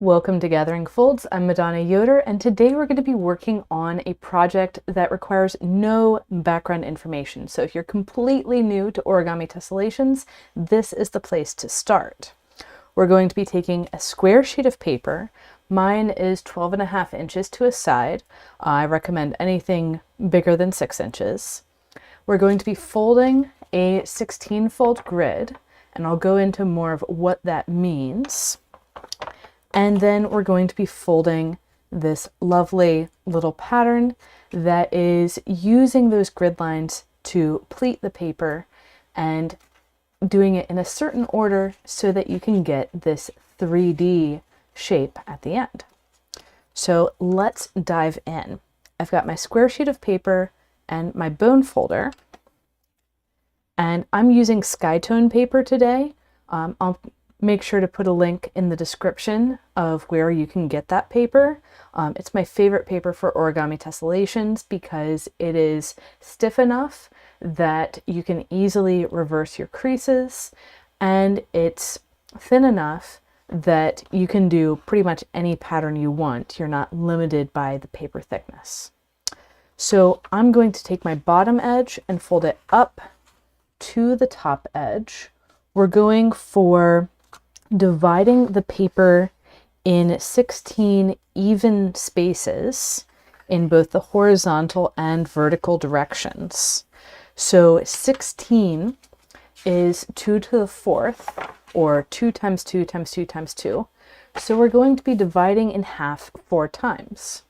Welcome to Gathering Folds. I'm Madonna Yoder, and today we're going to be working on a project that requires no background information. So if you're completely new to origami tessellations, this is the place to start. We're going to be taking a square sheet of paper. Mine is 12.5 inches to a side. I recommend anything bigger than 6 inches. We're going to be folding a 16-fold grid, and I'll go into more of what that means. And then we're going to be folding this lovely little pattern that is using those grid lines to pleat the paper and doing it in a certain order so that you can get this 3D shape at the end. So let's dive in. I've got my square sheet of paper and my bone folder, and I'm using Skytone paper today. I'll make sure to put a link in the description of where you can get that paper. It's my favorite paper for origami tessellations because it is stiff enough that you can easily reverse your creases, and it's thin enough that you can do pretty much any pattern you want. You're not limited by the paper thickness. So I'm going to take my bottom edge and fold it up to the top edge. We're going for dividing the paper in 16 even spaces in both the horizontal and vertical directions. So 16 is 2 to the 4th, or 2 times 2 times 2 times 2. So we're going to be dividing in half 4 times.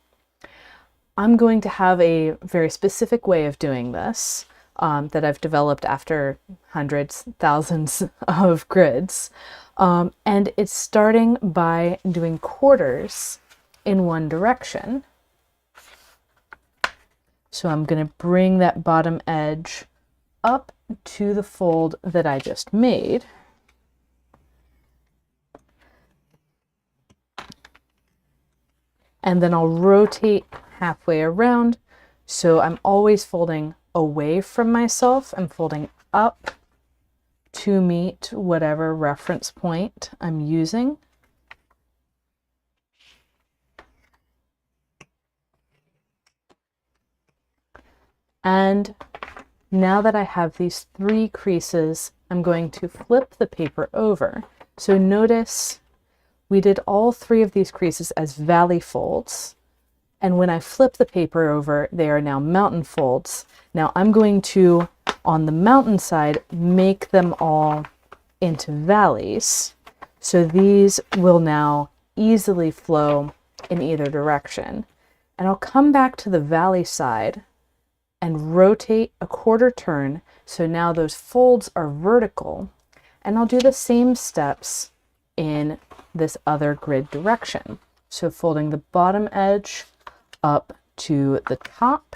I'm going to have a very specific way of doing this that I've developed after hundreds, thousands of grids. And it's starting by doing quarters in one direction. So I'm going to bring that bottom edge up to the fold that I just made. And then I'll rotate halfway around. So I'm always folding away from myself. I'm folding up to meet whatever reference point I'm using. And now that I have these 3 creases, I'm going to flip the paper over. So notice we did all 3 of these creases as valley folds. And when I flip the paper over, they are now mountain folds. Now I'm going to, on the mountain side, make them all into valleys. So these will now easily flow in either direction. And I'll come back to the valley side and rotate a quarter turn. So now those folds are vertical. And I'll do the same steps in this other grid direction. So folding the bottom edge up to the top.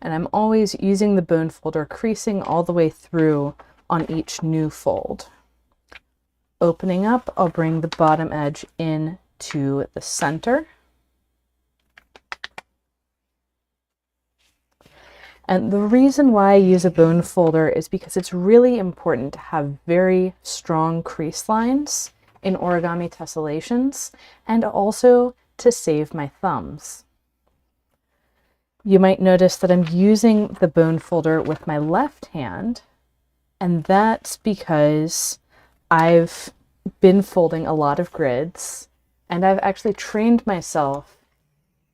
And I'm always using the bone folder, creasing all the way through on each new fold. Opening up, I'll bring the bottom edge in to the center. And the reason why I use a bone folder is because it's really important to have very strong crease lines in origami tessellations, and also to save my thumbs. You might notice that I'm using the bone folder with my left hand, and that's because I've been folding a lot of grids, and I've actually trained myself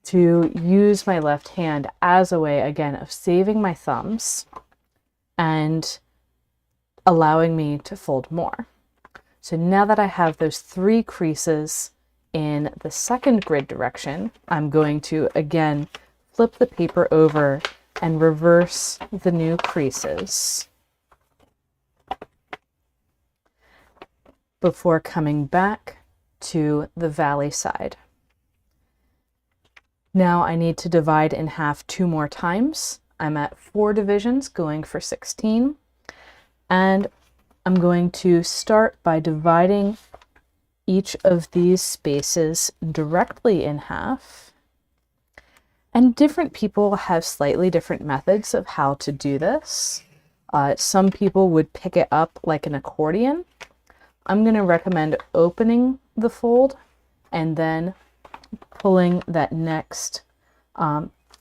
to use my left hand as a way, again, of saving my thumbs and allowing me to fold more. So now that I have those 3 creases in the second grid direction, I'm going to, again, flip the paper over and reverse the new creases before coming back to the valley side. Now I need to divide in half 2 more times. I'm at 4 divisions, going for 16. And I'm going to start by dividing each of these spaces directly in half. And different people have slightly different methods of how to do this. Some people would pick it up like an accordion. I'm going to recommend opening the fold and then pulling that next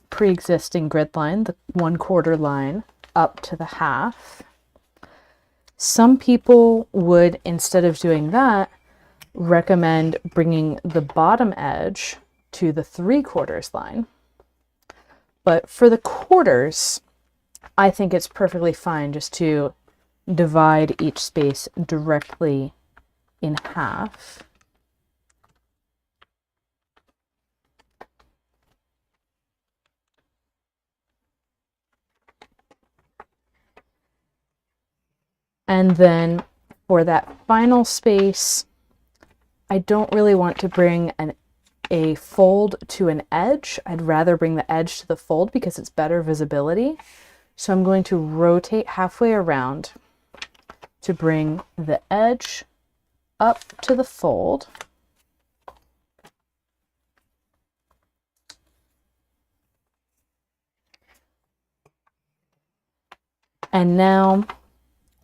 pre-existing grid line, the 1/4 line, up to the half. Some people would, instead of doing that, recommend bringing the bottom edge to the 3/4 line. But for the quarters, I think it's perfectly fine just to divide each space directly in half. And then for that final space, I don't really want to bring a fold to an edge. I'd rather bring the edge to the fold because it's better visibility. So I'm going to rotate halfway around to bring the edge up to the fold. And now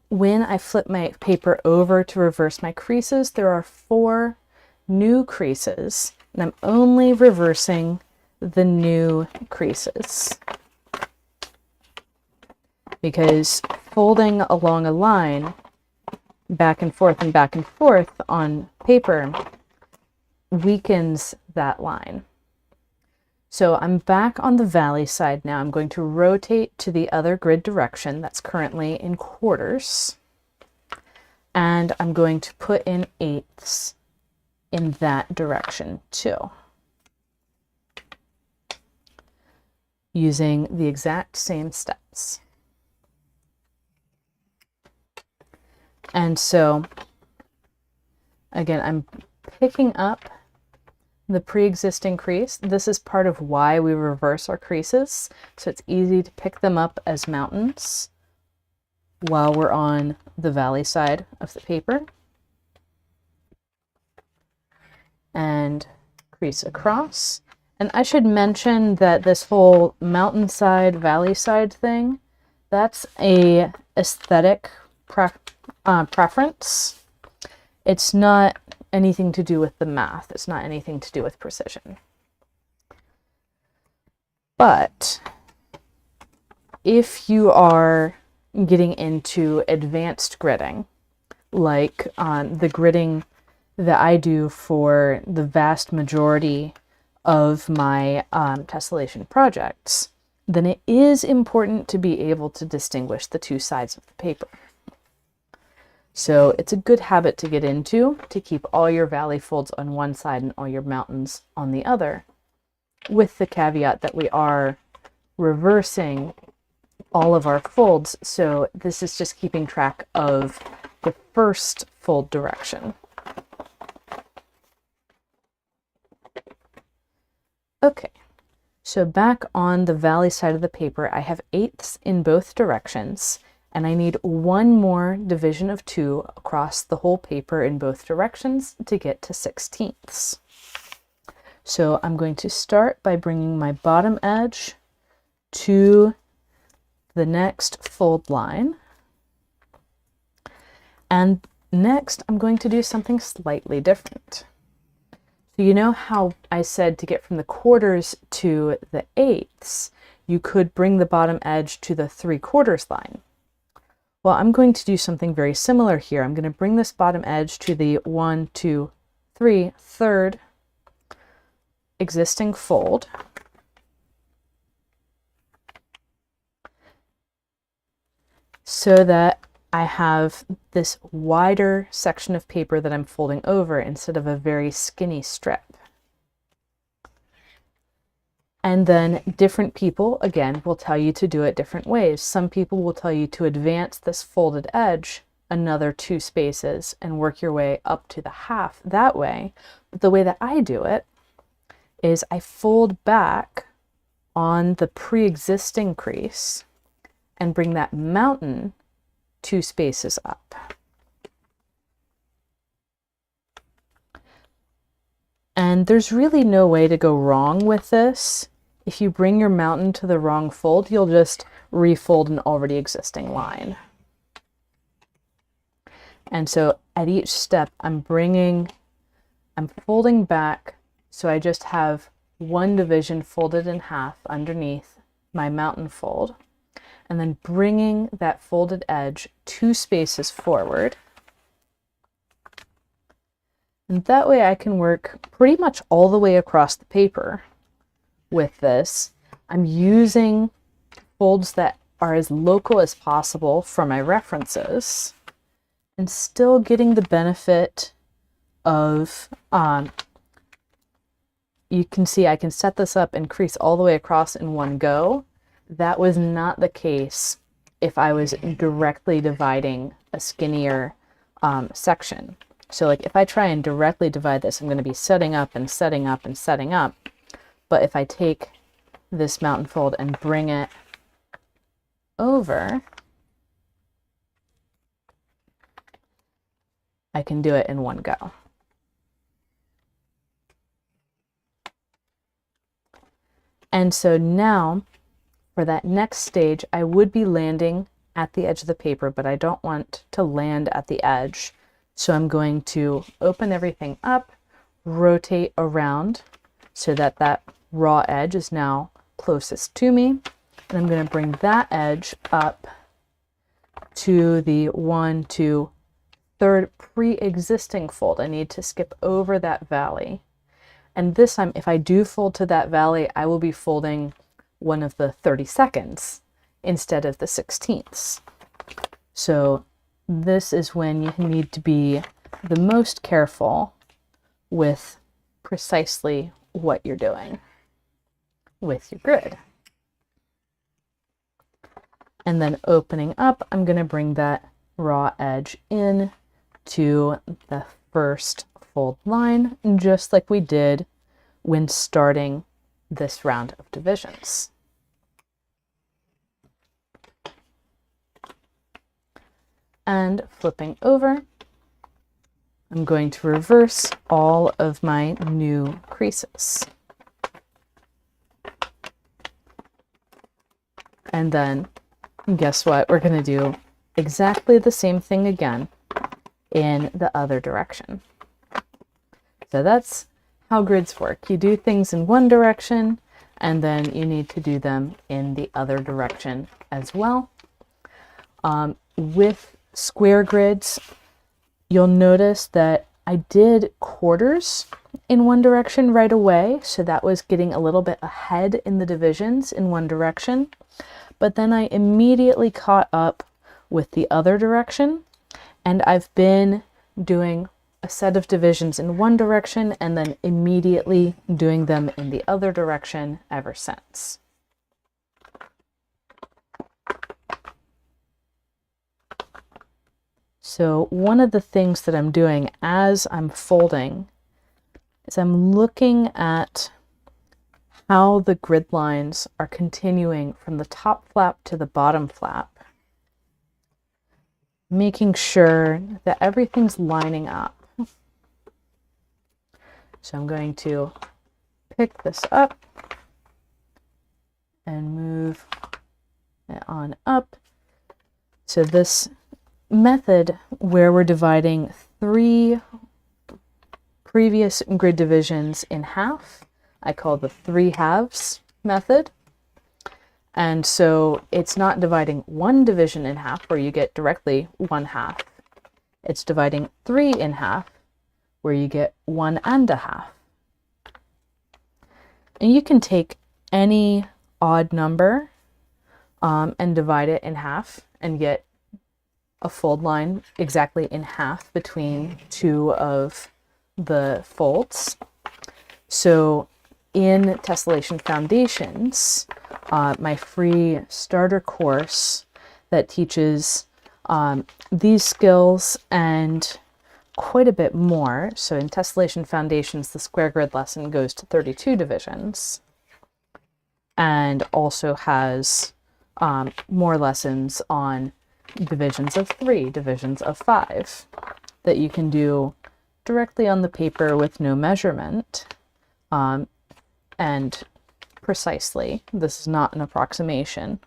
when I flip my paper over to reverse my creases, there are 4 new creases, and I'm only reversing the new creases. Because folding along a line back and forth on paper weakens that line. So I'm back on the valley side now. I'm going to rotate to the other grid direction that's currently in quarters. And I'm going to put in 1/8 in that direction too, using the exact same steps. And so, again, I'm picking up the pre-existing crease. This is part of why we reverse our creases, so it's easy to pick them up as mountains while we're on the valley side of the paper. And crease across. And I should mention that this whole mountainside, valley side thing, that's a aesthetic preference. It's not anything to do with the math. It's not anything to do with precision. But if you are getting into advanced gridding, like the gridding that I do for the vast majority of my tessellation projects, then it is important to be able to distinguish the 2 sides of the paper. So it's a good habit to get into, to keep all your valley folds on one side and all your mountains on the other, with the caveat that we are reversing all of our folds. So this is just keeping track of the first fold direction. Okay, so back on the valley side of the paper, I have 1/8 in both directions, and I need 1 more division of 2 across the whole paper in both directions to get to 1/16. So I'm going to start by bringing my bottom edge to the next fold line. And next, I'm going to do something slightly different. So you know how I said to get from the quarters to the 1/8, you could bring the bottom edge to the 3/4 line. Well, I'm going to do something very similar here. I'm going to bring this bottom edge to the 1, 2, 3, third existing fold. So that I have this wider section of paper that I'm folding over instead of a very skinny strip. And then different people, again, will tell you to do it different ways. Some people will tell you to advance this folded edge another 2 spaces and work your way up to the half that way. But the way that I do it is I fold back on the pre-existing crease and bring that mountain 2 spaces up. And there's really no way to go wrong with this. If you bring your mountain to the wrong fold, you'll just refold an already existing line. And so at each step, I'm folding back, so I just have one division folded in half underneath my mountain fold, and then bringing that folded edge 2 spaces forward. And that way I can work pretty much all the way across the paper with this. I'm using folds that are as local as possible for my references, and still getting the benefit of, you can see I can set this up and crease all the way across in one go. That was not the case if I was directly dividing a skinnier section. So like if I try and directly divide this, I'm going to be setting up and setting up and setting up. But if I take this mountain fold and bring it over, I can do it in one go. And so now for that next stage, I would be landing at the edge of the paper, but I don't want to land at the edge. So I'm going to open everything up, rotate around so that that raw edge is now closest to me. And I'm going to bring that edge up to the 1, 2, 3rd pre-existing fold. I need to skip over that valley. And this time, if I do fold to that valley, I will be folding one of the 32nds instead of the 16ths. So this is when you need to be the most careful with precisely what you're doing with your grid. And then opening up, I'm going to bring that raw edge in to the first fold line, just like we did when starting this round of divisions. And flipping over, I'm going to reverse all of my new creases. And then guess what? We're going to do exactly the same thing again in the other direction. So that's how grids work. You do things in one direction, and then you need to do them in the other direction as well. With square grids, you'll notice that I did quarters in one direction right away, so that was getting a little bit ahead in the divisions in one direction. But then I immediately caught up with the other direction, and I've been doing a set of divisions in one direction and then immediately doing them in the other direction ever since. So one of the things that I'm doing as I'm folding is I'm looking at how the grid lines are continuing from the top flap to the bottom flap, making sure that everything's lining up. So I'm going to pick this up and move it on up. So this method where we're dividing 3 previous grid divisions in half, I call the 3 halves method. And so it's not dividing one division in half where you get directly 1/2. It's dividing 3 in half where you get 1 1/2. And you can take any odd number and divide it in half and get a fold line exactly in half between 2 of the folds. So in Tessellation Foundations, my free starter course that teaches these skills and quite a bit more. So in Tessellation Foundations, the square grid lesson goes to 32 divisions and also has more lessons on divisions of 3, divisions of 5 that you can do directly on the paper with no measurement. And precisely, this is not an approximation.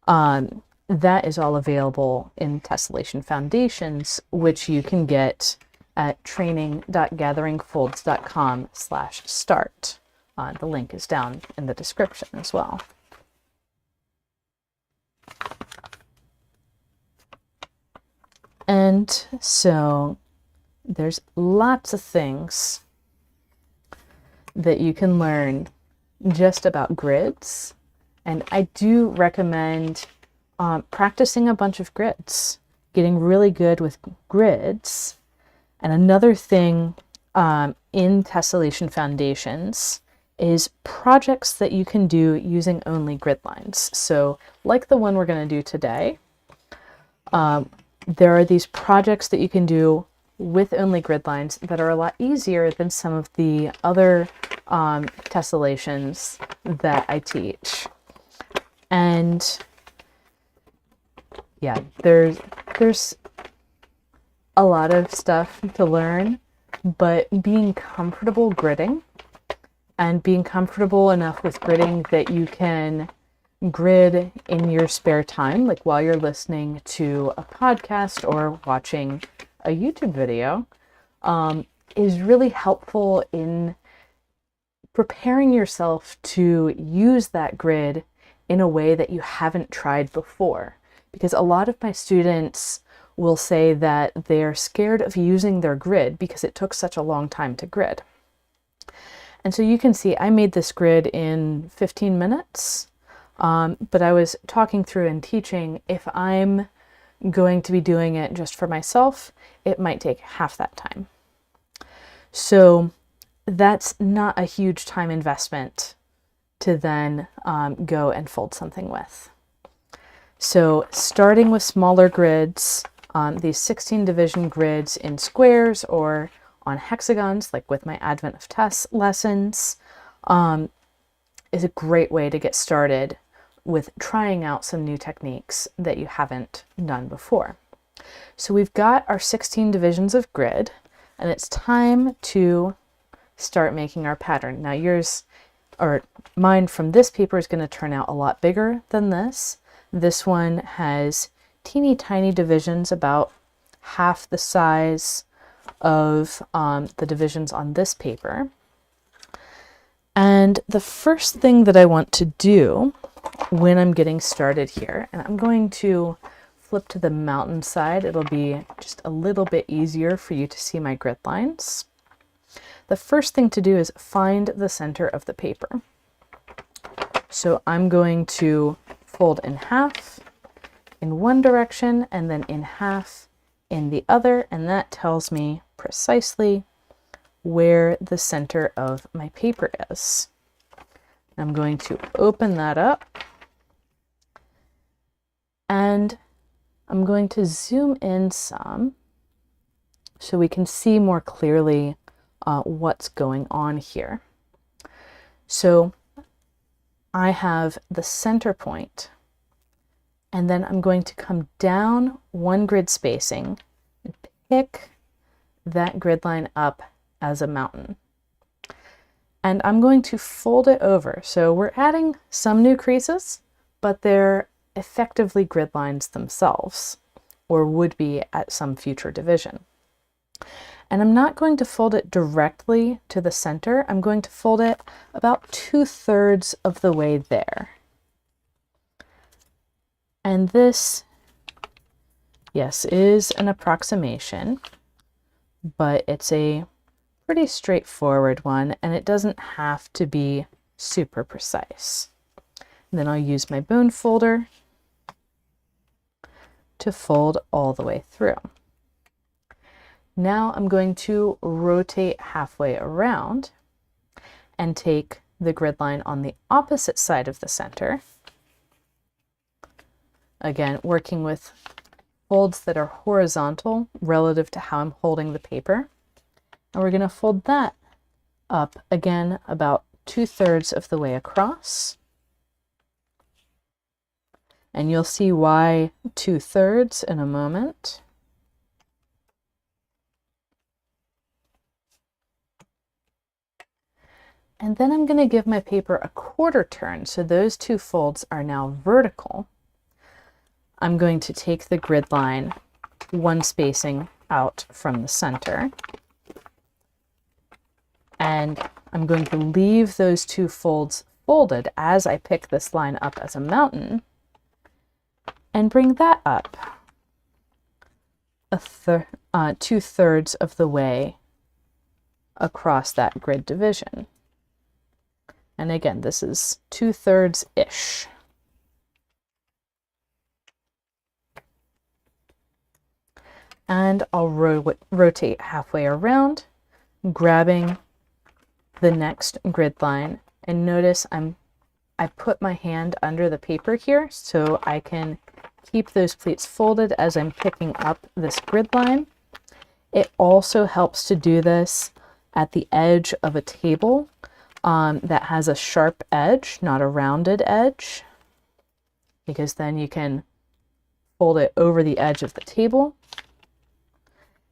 That is all available in Tessellation Foundations, which you can get at training.gatheringfolds.com/start. The link is down in the description as well. And so there's lots of things that you can learn just about grids. And I do recommend practicing a bunch of grids, getting really good with grids. And another thing in Tessellation Foundations is projects that you can do using only grid lines. So like the one we're going to do today, there are these projects that you can do with only grid lines that are a lot easier than some of the other tessellations that I teach. And yeah, there's a lot of stuff to learn, but being comfortable gridding and being comfortable enough with gridding that you can grid in your spare time, like while you're listening to a podcast or watching a YouTube video, is really helpful in preparing yourself to use that grid in a way that you haven't tried before. Because a lot of my students will say that they're scared of using their grid because it took such a long time to grid. And so you can see I made this grid in 15 minutes, but I was talking through and teaching if I'm going to be doing it just for myself, it might take half that time. So that's not a huge time investment to then go and fold something with. So starting with smaller grids, these 16 division grids in squares or on hexagons, like with my Advent of Tess lessons, is a great way to get started with trying out some new techniques that you haven't done before. So we've got our 16 divisions of grid, and it's time to start making our pattern. Now yours, or mine from this paper, is going to turn out a lot bigger than this. This one has teeny tiny divisions, about half the size of the divisions on this paper. And the first thing that I want to do when I'm getting started here, and I'm going to flip to the mountain side, it'll be just a little bit easier for you to see my grid lines. The first thing to do is find the center of the paper. So I'm going to fold in half in one direction and then in half in the other, and that tells me precisely where the center of my paper is. I'm going to open that up and I'm going to zoom in some so we can see more clearly what's going on here. So I have the center point, and then I'm going to come down one grid spacing and pick that grid line up as a mountain. And I'm going to fold it over. So we're adding some new creases, but they're effectively grid lines themselves, or would be at some future division. And I'm not going to fold it directly to the center. I'm going to fold it about 2/3 of the way there. And this, yes, is an approximation, but it's a pretty straightforward one, and it doesn't have to be super precise. And then I'll use my bone folder to fold all the way through. Now I'm going to rotate halfway around and take the grid line on the opposite side of the center. Again, working with folds that are horizontal relative to how I'm holding the paper. And we're going to fold that up again about 2/3 of the way across. And you'll see why 2/3 in a moment. And then I'm going to give my paper a 1/4 turn. So those two folds are now vertical. I'm going to take the grid line one spacing out from the center, and I'm going to leave those two folds folded as I pick this line up as a mountain and bring that up a 2/3 of the way across that grid division. And again, this is 2/3-ish. And I'll rotate halfway around, grabbing the next grid line. And notice I put my hand under the paper here so I can keep those pleats folded as I'm picking up this grid line. It also helps to do this at the edge of a table that has a sharp edge, not a rounded edge, because then you can fold it over the edge of the table,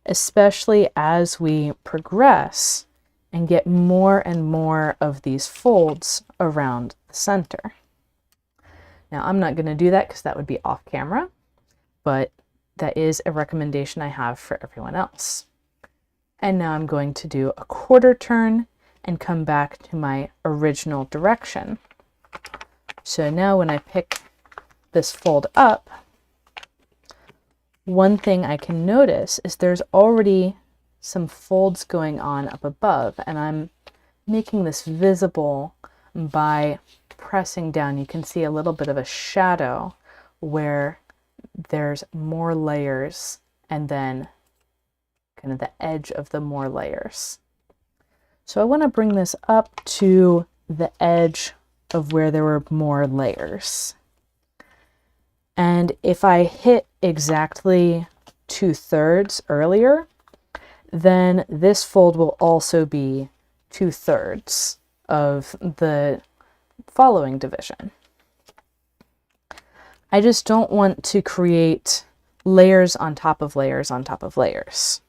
especially as we progress and get more and more of these folds around the center. Now, I'm not going to do that because that would be off camera, but that is a recommendation I have for everyone else. And now I'm going to do a quarter turn and come back to my original direction. So now when I pick this fold up, one thing I can notice is there's already some folds going on up above, and I'm making this visible by pressing down. You can see a little bit of a shadow where there's more layers and then kind of the edge of the more layers. So I want to bring this up to the edge of where there were more layers. And if I hit exactly 2/3 earlier, then this fold will also be 2/3 of the following division. I just don't want to create layers on top of layers on top of layers.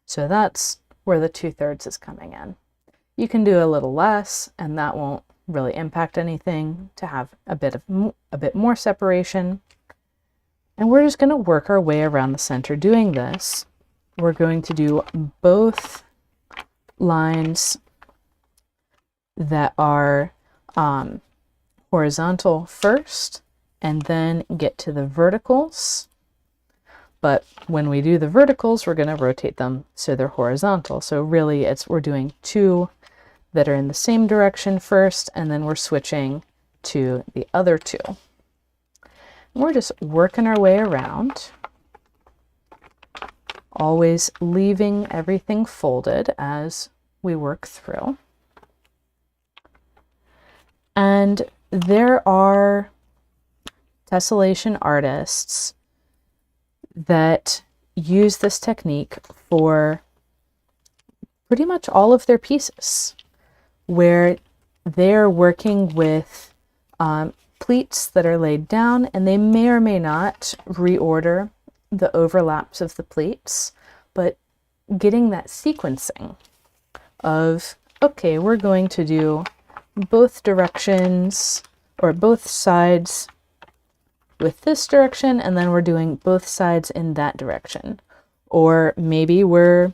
So that's where the 2/3 is coming in. You can do a little less, and that won't really impact anything to have a bit more separation. And we're just going to work our way around the center doing this. We're going to do both lines that are horizontal first, and then get to the verticals. But when we do the verticals, we're going to rotate them so they're horizontal. So really we're doing two that are in the same direction first, and then we're switching to the other two. And we're just working our way around, always leaving everything folded as we work through. And there are tessellation artists that use this technique for pretty much all of their pieces, where they're working with pleats that are laid down, and they may or may not reorder the overlaps of the pleats, but getting that sequencing of, okay, we're going to do both directions or both sides with this direction, and then we're doing both sides in that direction. Or maybe we're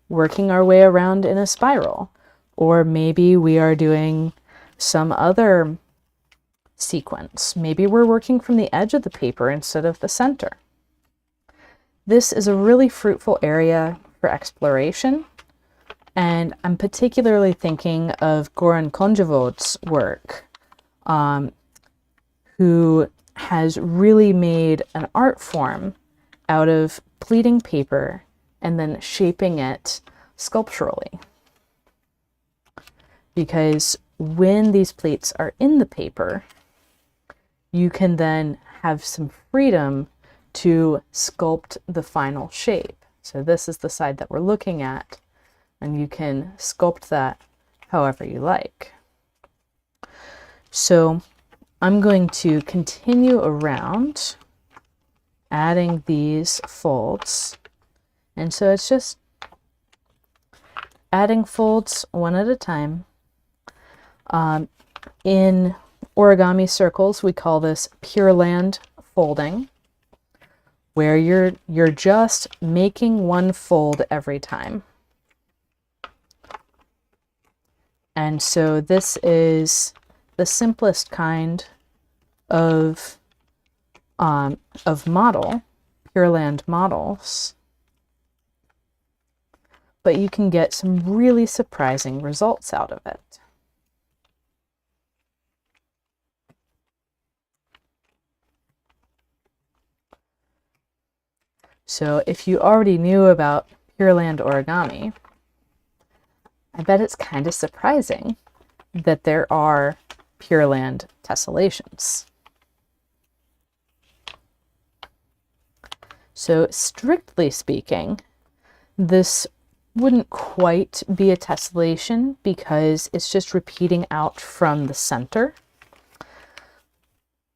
working our way around in a spiral, or maybe we are doing some other sequence. Maybe we're working from the edge of the paper instead of the center. This is a really fruitful area for exploration, and I'm particularly thinking of Goran Konjevod's work, who has really made an art form out of pleating paper and then shaping it sculpturally. Because when these pleats are in the paper, you can then have some freedom to sculpt the final shape. So this is the side that we're looking at, and you can sculpt that however you like. So I'm going to continue around adding these folds. And so it's just adding folds one at a time. In origami circles, we call this Pure Land folding. where you're just making one fold every time. And so this is the simplest kind of model, Pure Land models, but you can get some really surprising results out of it. So if you already knew about Pure Land origami, I bet it's kind of surprising that there are Pure Land tessellations. So strictly speaking, this wouldn't quite be a tessellation because it's just repeating out from the center.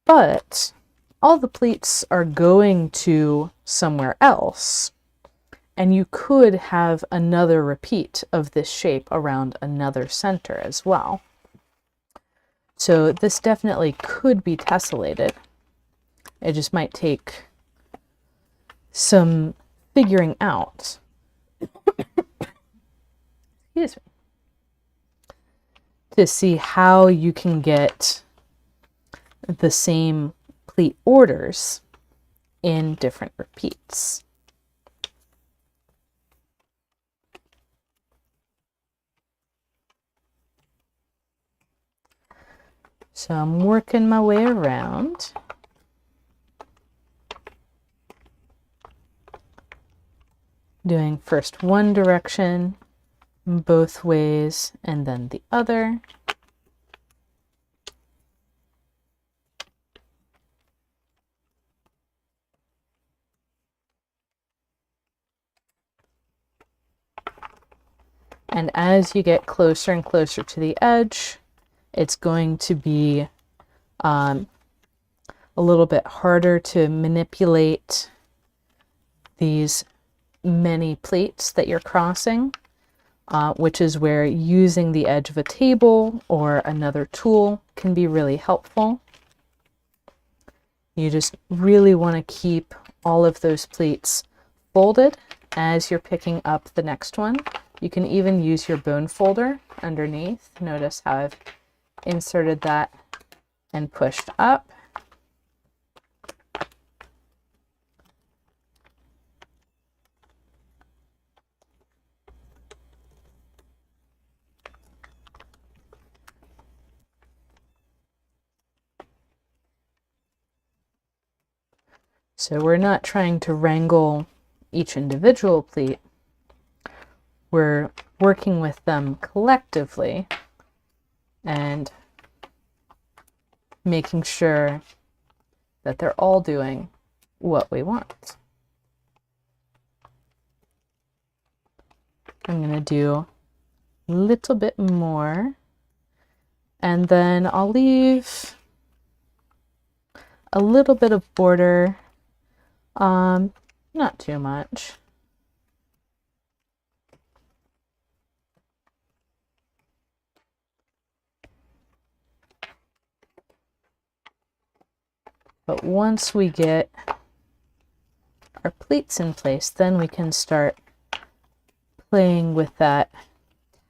But all the pleats are going to somewhere else, and you could have another repeat of this shape around another center as well. So this definitely could be tessellated. It just might take some figuring out. Excuse me. To see how you can get the same pleat orders in different repeats. So I'm working my way around. Doing first one direction, both ways, and then the other. And as you get closer and closer to the edge, it's going to be a little bit harder to manipulate these many pleats that you're crossing, which is where using the edge of a table or another tool can be really helpful. You just really want to keep all of those pleats folded as you're picking up the next one. You can even use your bone folder underneath. Notice how I've inserted that and pushed up. So we're not trying to wrangle each individual pleat. We're working with them collectively and making sure that they're all doing what we want. I'm going to do a little bit more, and then I'll leave a little bit of border, not too much. But once we get our pleats in place, then we can start playing with that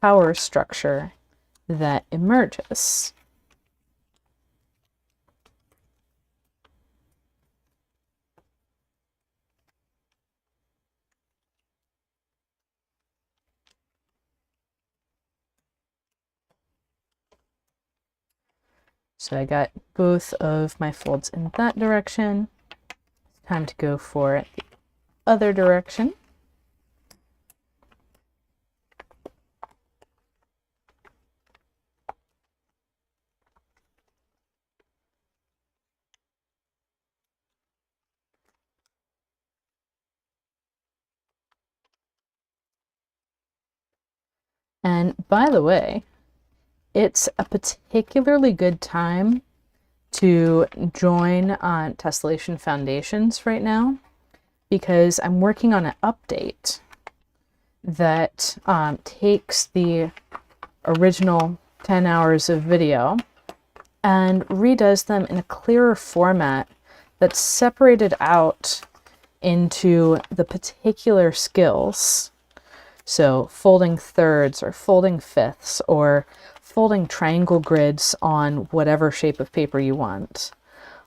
tower structure that emerges. So I got both of my folds in that direction. It's time to go for the other direction. And by the way, it's a particularly good time to join on Tessellation Foundations right now, because I'm working on an update that takes the original 10 hours of video and redoes them in a clearer format that's separated out into the particular skills, so folding thirds or folding fifths or folding triangle grids on whatever shape of paper you want,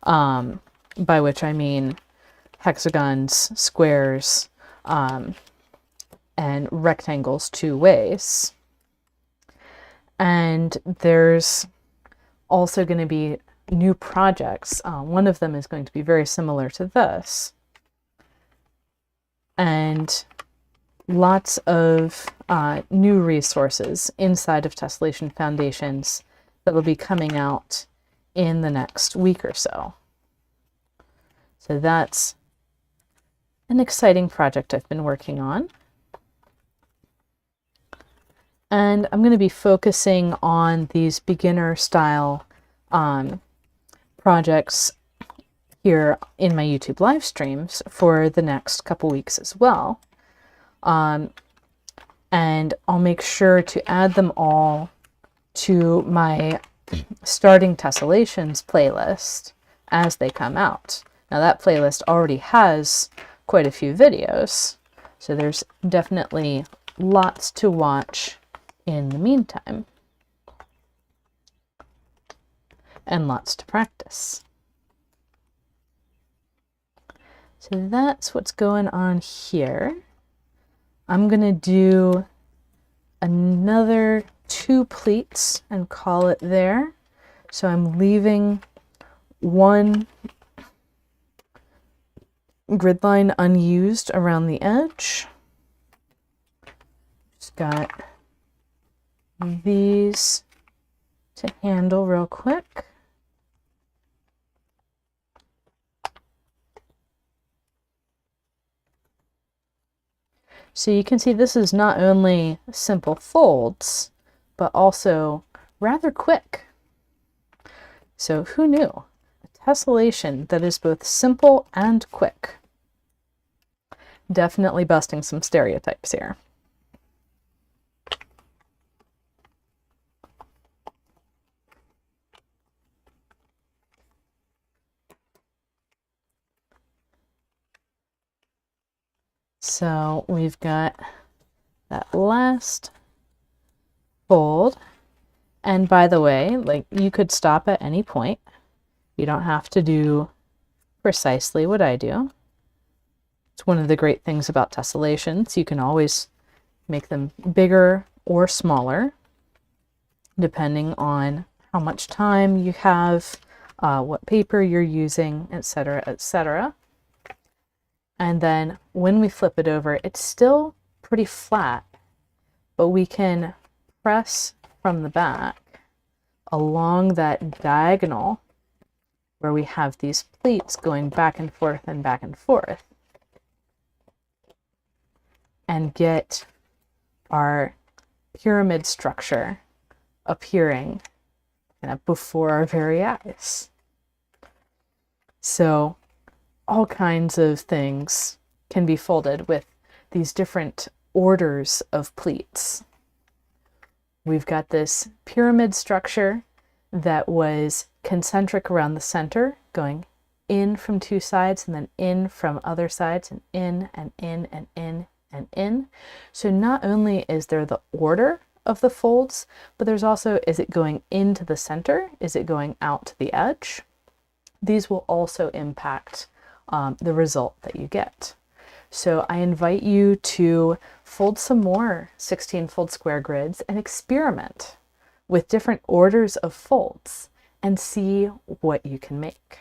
by which I mean hexagons, squares, and rectangles two ways. And there's also going to be new projects. One of them is going to be very similar to this. And lots of new resources inside of Tessellation Foundations that will be coming out in the next week or so. So that's an exciting project I've been working on. And I'm going to be focusing on these beginner style projects here in my YouTube live streams for the next couple weeks as well. And I'll make sure to add them all to my starting tessellations playlist as they come out. Now that playlist already has quite a few videos, so there's definitely lots to watch in the meantime, and lots to practice. So that's what's going on here. I'm going to do another 2 pleats and call it there. So I'm leaving one grid line unused around the edge. Just got these to handle real quick. So you can see this is not only simple folds, but also rather quick. So who knew? A tessellation that is both simple and quick. Definitely busting some stereotypes here. So we've got that last fold. And by the way, like, you could stop at any point. You don't have to do precisely what I do. It's one of the great things about tessellations. You can always make them bigger or smaller, depending on how much time you have, what paper you're using, etc., etc. And then when we flip it over, it's still pretty flat, but we can press from the back along that diagonal where we have these pleats going back and forth and back and forth, and get our pyramid structure appearing kind of before our very eyes. So all kinds of things can be folded with these different orders of pleats. We've got this pyramid structure that was concentric around the center, going in from 2 sides and then in from other sides, and in and in and in and in. So not only is there the order of the folds, but there's also, is it going into the center? Is it going out to the edge? These will also impact the result that you get. So I invite you to fold some more 16-fold square grids and experiment with different orders of folds and see what you can make.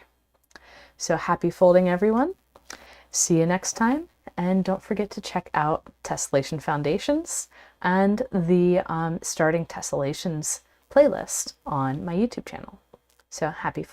So happy folding, everyone. See you next time. And don't forget to check out Tessellation Foundations and the Starting Tessellations playlist on my YouTube channel. So happy